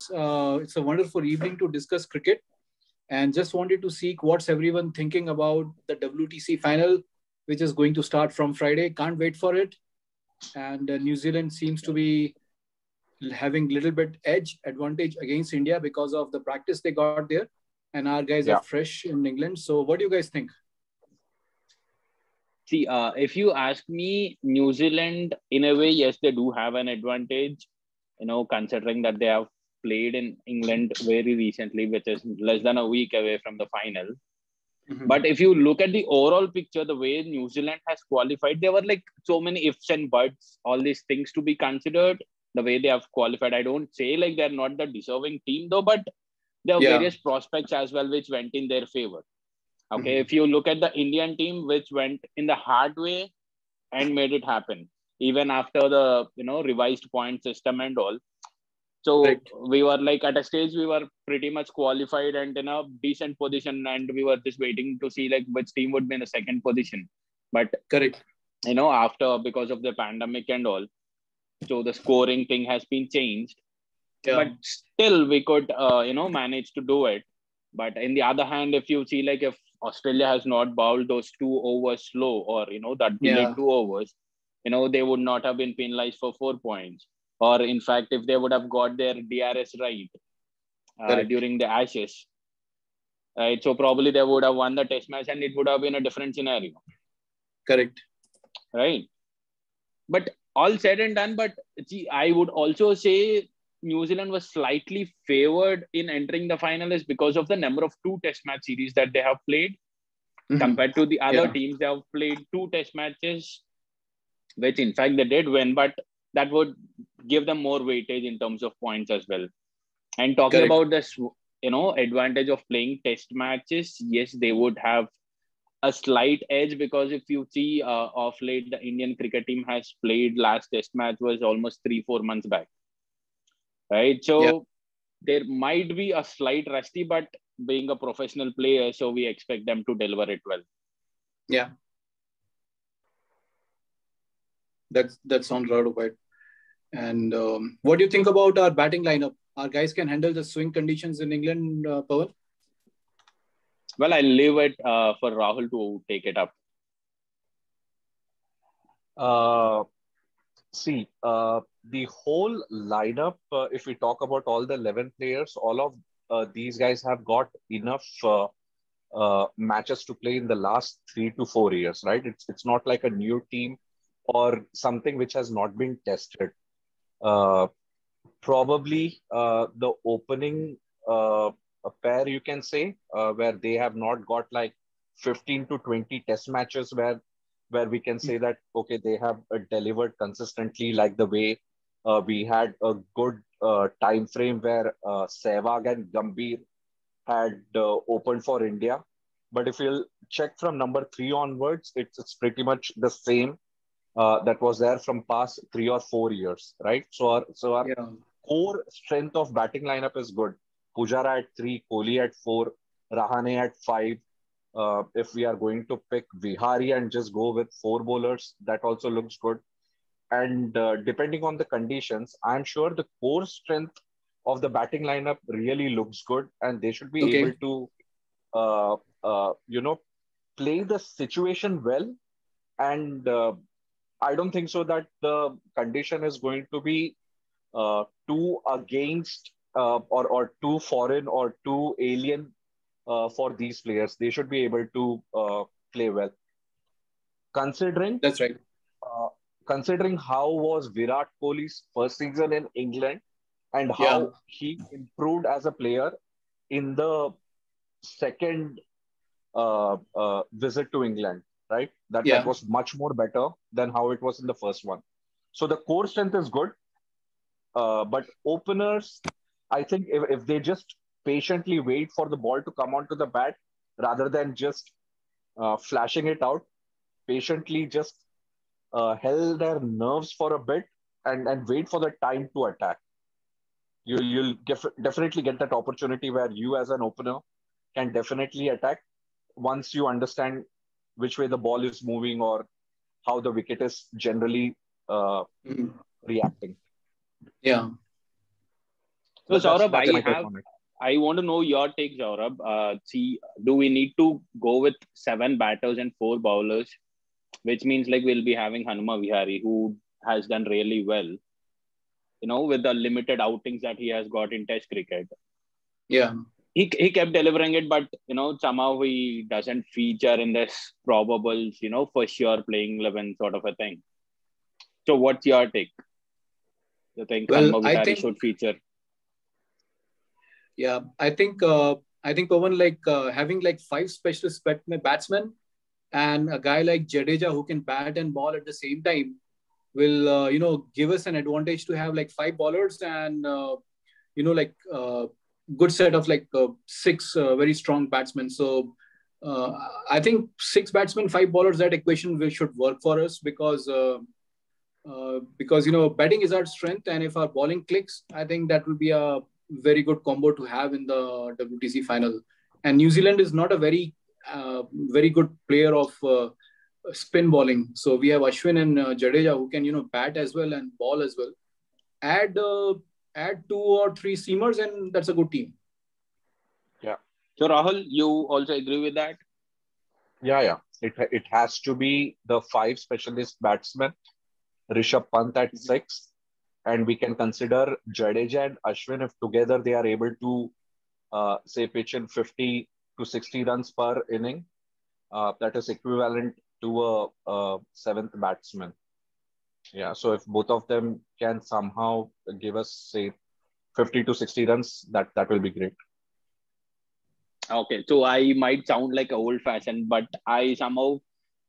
It's a wonderful evening to discuss cricket, and just wanted to seek what's everyone thinking about the WTC final, which is going to start from Friday. Can't wait for it. And New Zealand seems to be having little bit edge advantage against India because of the practice they got there, and our guys are Yeah. fresh in England. So, what do you guys think? See, if you ask me, New Zealand, in a way, yes, they do have an advantage, considering that they have played in England very recently, which is less than a week away from the final. But if you look at the overall picture, the way New Zealand has qualified, there were like so many ifs and buts, all these things to be considered. The way they have qualified, I don't say like they're not the deserving team though, but there are various prospects as well which went in their favor. Okay, if you look at the Indian team, which went in the hard way and made it happen, even after the revised point system and all. So we were like at a stage we were pretty much qualified and in a decent position, and we were just waiting to see like which team would be in the second position. But after, because of the pandemic and all, so the scoring thing has been changed. But still we could manage to do it. But in the other hand, if you see like if Australia has not bowled those 2 overs slow, or that delayed 2 overs, they would not have been penalized for 4 points. Or in fact, if they would have got their DRS right during the Ashes, right, so probably they would have won the test match and it would have been a different scenario. Correct. Right. But all said and done, but see, I would also say New Zealand was slightly favored in entering the final is because of the number of 2 test match series that they have played. Compared to the other teams, they have played 2 test matches, which in fact they did win, but that would give them more weightage in terms of points as well. And talking about this, advantage of playing test matches, yes, they would have a slight edge, because if you see of late, the Indian cricket team has played last test match was almost 3-4 months back. Right. So there might be a slight rusty, but being a professional player, so we expect them to deliver it well. Yeah. That sounds right. And what do you think about our batting lineup? Our guys can handle the swing conditions in England, Pawan? Well, I'll leave it for Rahul to take it up. See, the whole lineup, if we talk about all the 11 players, all of these guys have got enough matches to play in the last 3 to 4 years, right? It's not like a new team or something which has not been tested. Probably the opening pair, you can say, where they have not got like 15 to 20 test matches where we can say that, okay, they have delivered consistently, like the way we had a good time frame where Sehwag and Gambhir had opened for India. But if you'll check from number 3 onwards, it's pretty much the same that was there from past 3 or 4 years, right? So our core strength of batting lineup is good. Pujara at 3, Kohli at 4, Rahane at 5. If we are going to pick Vihari and just go with 4 bowlers, that also looks good. And depending on the conditions, I'm sure the core strength of the batting lineup really looks good, and they should be able to, play the situation well. And I don't think so that the condition is going to be too against or too foreign or too alien for these players. They should be able to play well. Considering that's right. Considering how was Virat Kohli's first season in England and how he improved as a player in the second visit to England, right? That was much more better than how it was in the first one. So the core strength is good. But openers, I think if they just patiently wait for the ball to come onto the bat rather than just flashing it out, patiently just held their nerves for a bit and wait for the time to attack. You'll definitely get that opportunity where you as an opener can definitely attack once you understand which way the ball is moving or how the wicket is generally reacting. Yeah. So Saurabh, That's my take on it. I want to know your take, Saurabh. See, do we need to go with 7 batters and 4 bowlers, which means like we'll be having Hanuma Vihari, who has done really well, with the limited outings that he has got in Test cricket. Yeah. He kept delivering it, but somehow he doesn't feature in this probables, for sure playing 11 sort of a thing. So what's your take? You think Hanuma Vihari should feature? Yeah, I think Pawan, having like 5 specialist batsmen and a guy like Jadeja who can bat and ball at the same time will give us an advantage to have like 5 bowlers and good set of like 6 very strong batsmen. So I think 6 batsmen, 5 bowlers, that equation should work for us because batting is our strength, and if our bowling clicks, I think that will be a very good combo to have in the WTC final. And New Zealand is not a very good player of spin bowling. So we have Ashwin and Jadeja who can bat as well and ball as well. Add 2 or 3 seamers and that's a good team. Yeah. So Rahul, you also agree with that? Yeah. It has to be the 5 specialist batsmen, Rishabh Pant at 6, and we can consider Jadeja and Ashwin if together they are able to say pitch in 50 to 60 runs per inning. That is equivalent to a 7th batsman. Yeah, so if both of them can somehow give us say 50 to 60 runs, that will be great. Okay, so I might sound like old-fashioned, but I somehow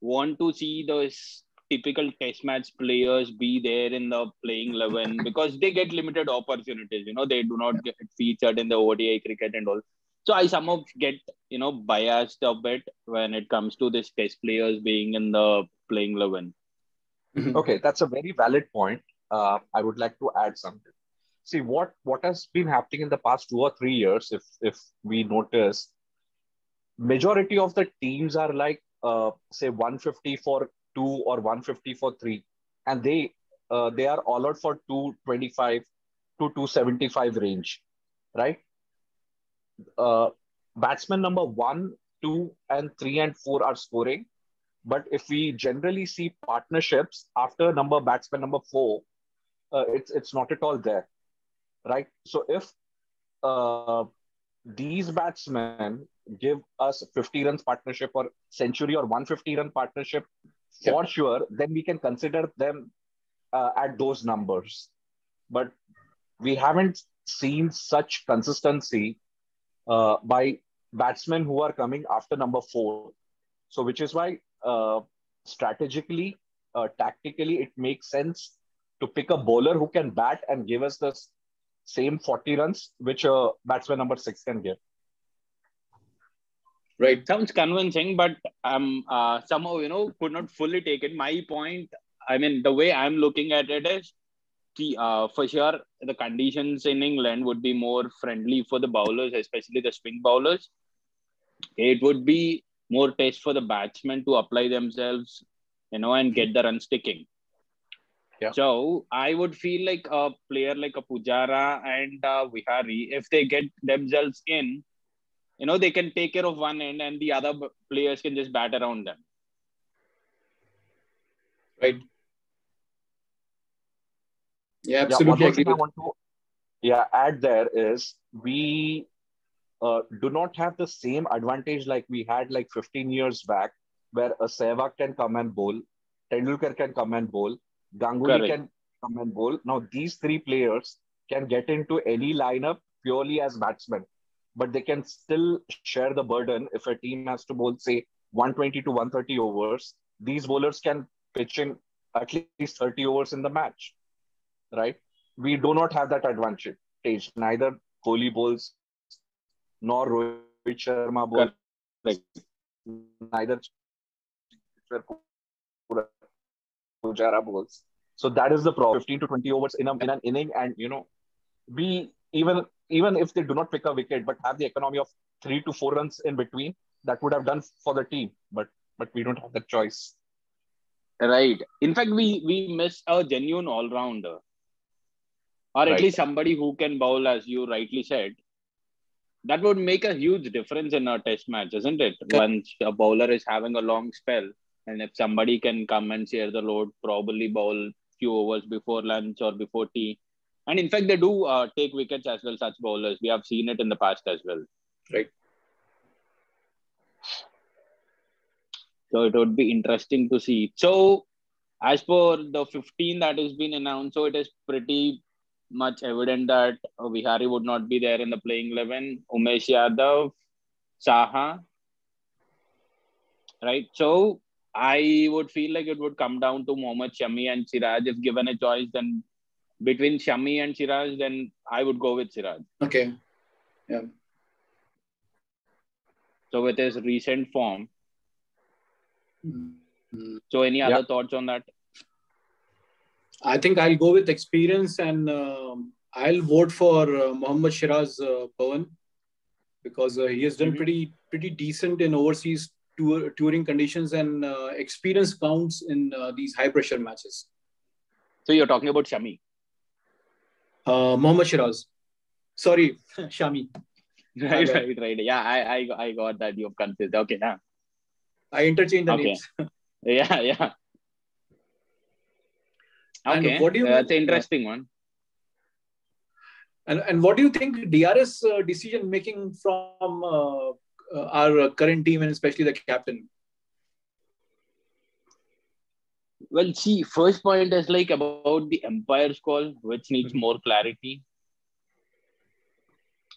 want to see those typical test match players be there in the playing 11 because they get limited opportunities. They do not get featured in the ODI cricket and all. So I somehow get, biased a bit when it comes to this test players being in the playing 11. Okay, that's a very valid point. I would like to add something. See, what has been happening in the past 2 or 3 years, if we notice, majority of the teams are like, say 150 for 2 or 150 for 3, and they are all out for 225 to 275 range, right? Batsman number 1, 2, and 3 and 4 are scoring. But if we generally see partnerships after batsman number 4, it's not at all there, right? So if these batsmen give us 50 runs partnership or century or 150 run partnership, for sure, then we can consider them at those numbers. But we haven't seen such consistency by batsmen who are coming after number 4. So which is why strategically, tactically, it makes sense to pick a bowler who can bat and give us the same 40 runs, which batsman number 6 can give. Right. Sounds convincing, but somehow, could not fully take it. My point, I mean, the way I'm looking at it is, for sure, the conditions in England would be more friendly for the bowlers, especially the swing bowlers. It would be more test for the batsmen to apply themselves, and get the run sticking. Yeah. So I would feel like a player like a Pujara and Vihari, if they get themselves in, they can take care of one end and the other players can just bat around them. Right. Yeah, absolutely. One thing I want to add there is we do not have the same advantage like we had like 15 years back, where a Sehwag can come and bowl, Tendulkar can come and bowl, Ganguly can come and bowl. Now these 3 players can get into any lineup purely as batsmen, but they can still share the burden. If a team has to bowl, say 120 to 130 overs, these bowlers can pitch in at least 30 overs in the match, right? We do not have that advantage. Neither Kohli bowls, nor Rohit Sharma bowls, neither Pujara bowls. So that is the problem. 15 to 20 overs in an inning, and we even if they do not pick a wicket but have the economy of 3 to 4 runs in between, that would have done for the team. But we don't have that choice. Right. In fact, we miss a genuine all-rounder. or at least somebody who can bowl, as you rightly said. That would make a huge difference in a test match, isn't it? Once a bowler is having a long spell, and if somebody can come and share the load, probably bowl few overs before lunch or before tea. And in fact, they do take wickets as well, such bowlers. We have seen it in the past as well. Right. So it would be interesting to see. So as per the 15 that has been announced, so it is pretty much evident that Vihari would not be there in the playing 11. Umesh Yadav, Saha, right? So I would feel like it would come down to Mohammad Shami and Siraj. If given a choice, then between Shami and Siraj, then I would go with Siraj. Okay. Yeah. So with his recent form. Mm-hmm. So any other thoughts on that? I think I'll go with experience, and I'll vote for Mohammad Shiraz Pawan, because he has done pretty decent in overseas touring conditions, and experience counts in these high pressure matches. So you're talking about Shami? Mohammad Shiraz. Sorry, Shami. Right. Yeah, I got that. You've confused. Okay, yeah. I interchanged the names. Yeah. Okay, and what do you? That's an interesting one. And what do you think DRS decision making from our current team, and especially the captain? Well, see, first point is like about the umpire's call, which needs more clarity.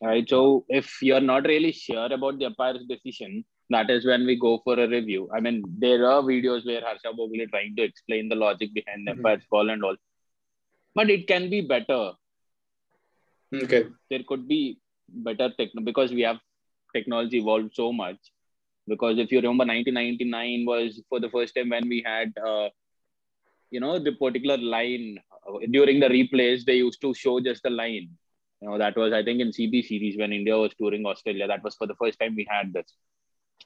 Right. So if you're not really sure about the umpire's decision, that is when we go for a review. I mean, there are videos where Harsha Bhogle trying to explain the logic behind the umpire's call and all. But it can be better. Okay. There could be better because we have technology evolved so much. Because if you remember, 1999 was for the first time when we had, the particular line during the replays. They used to show just the line. That was, I think, in CB series when India was touring Australia. That was for the first time we had this.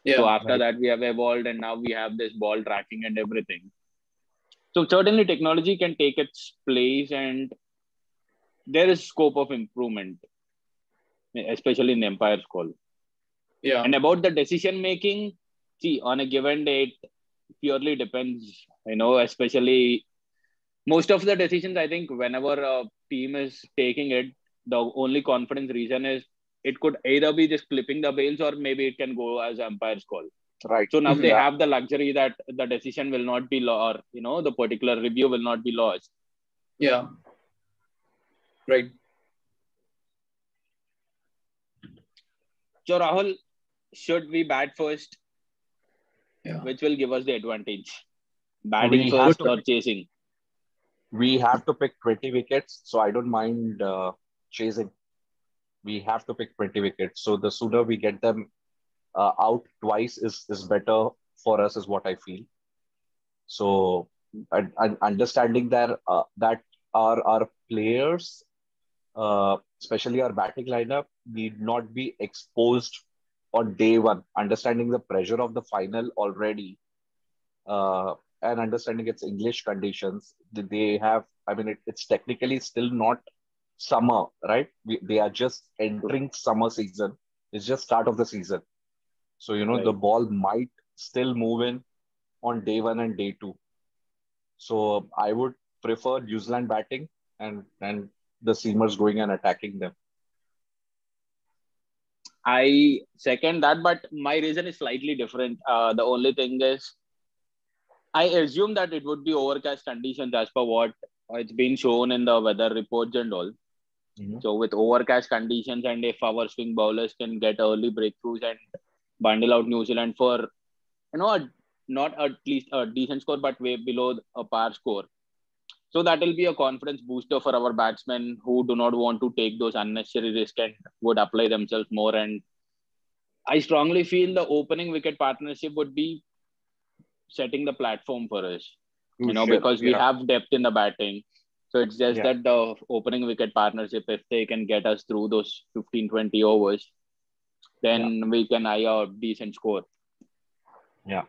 Yeah, so after that, we have evolved, and now we have this ball tracking and everything. So certainly technology can take its place, and there is scope of improvement, especially in the umpire's call. Yeah. And about the decision making, see, on a given date, purely depends, especially most of the decisions, I think, whenever a team is taking it, the only confidence reason is it could either be just clipping the bails, or maybe it can go as umpire's call. Right. So now they have the luxury that the decision will not be lost, or, the particular review will not be lost. Yeah. Right. So Rahul, should we bat first? Yeah. Which will give us the advantage? Batting first or chasing? We have to pick 20 wickets, so I don't mind chasing. We have to pick 20 wickets. So the sooner we get them out twice is better for us, is what I feel. So understanding that our players, especially our batting lineup, need not be exposed on day one. Understanding the pressure of the final already, and understanding its English conditions, they have. I mean, it's technically still not summer, right? They are just entering summer season. It's just start of the season. So, the ball might still move in on day one and day two. So I would prefer New Zealand batting and the seamers going and attacking them. I second that, but my reason is slightly different. The only thing is, I assume that it would be overcast conditions as per what it's been shown in the weather reports and all. Mm-hmm. So with overcast conditions, and if our swing bowlers can get early breakthroughs and bundle out New Zealand for, not at least a decent score, but way below a par score. So that will be a confidence booster for our batsmen who do not want to take those unnecessary risks and would apply themselves more. And I strongly feel the opening wicket partnership would be setting the platform for us, because we have depth in the batting. So it's just that the opening wicket partnership, if they can get us through those 15-20 overs, then we can eye a decent score. Yeah.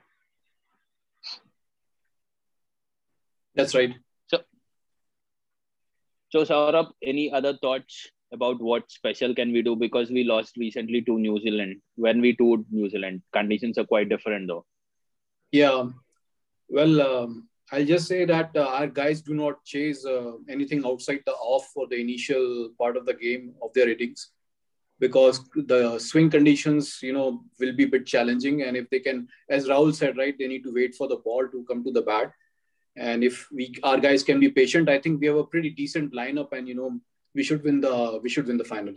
That's right. So So Saurabh, any other thoughts about what special can we do? Because we lost recently to New Zealand. When we toured New Zealand, conditions are quite different though. Yeah. Well, I'll just say that our guys do not chase anything outside the off for the initial part of the game of their innings, because the swing conditions, will be a bit challenging. And if they can, as Rahul said, right, they need to wait for the ball to come to the bat. And if our guys can be patient, I think we have a pretty decent lineup, and we should win the final.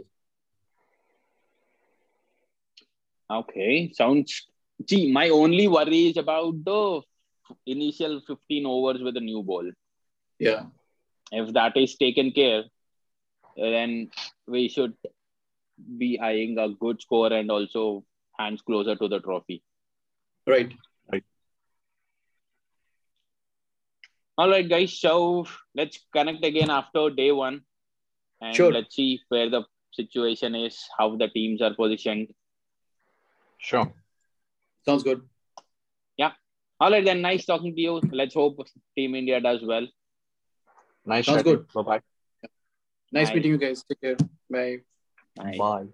Okay, sounds. Gee, my only worry is about the initial 15 overs with a new ball. Yeah. If that is taken care, then we should be eyeing a good score and also hands closer to the trophy. Right. All right, guys. So let's connect again after day one, and Sure. let's see where the situation is, how the teams are positioned. Sure. Sounds good. Yeah. All right, then. Nice talking to you. Let's hope Team India does well. Nice. Sounds good. Bye-bye. Nice Bye. meeting you guys. Take care. Bye. Bye. Bye.